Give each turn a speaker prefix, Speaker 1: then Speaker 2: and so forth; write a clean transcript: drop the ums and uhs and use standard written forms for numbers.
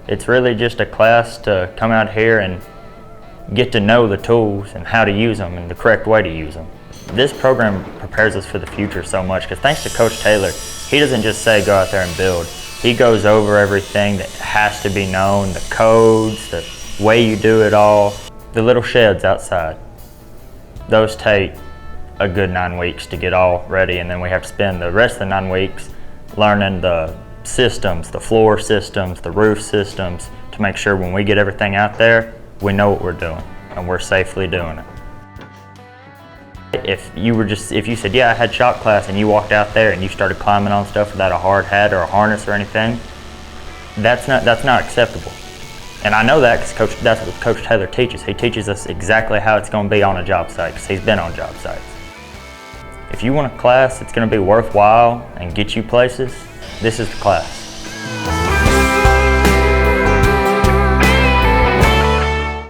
Speaker 1: It's really just a class to come out here and get to know the tools and how to use them and the correct way to use them. This program prepares us for the future so much because thanks to Coach Taylor, he doesn't just say go out there and build. He goes over everything that has to be known, the codes, the way you do it all. The little sheds outside, those take a good 9 weeks to get all ready, and then we have to spend the rest of the 9 weeks learning the systems, the floor systems, the roof systems, to make sure when we get everything out there, we know what we're doing and we're safely doing it. If you said, yeah, I had shop class, and you walked out there and you started climbing on stuff without a hard hat or a harness or anything, that's not acceptable. And I know that because that's what Coach Taylor teaches. He teaches us exactly how it's going to be on a job site because he's been on job sites. If you want a class that's going to be worthwhile and get you places, this is the class.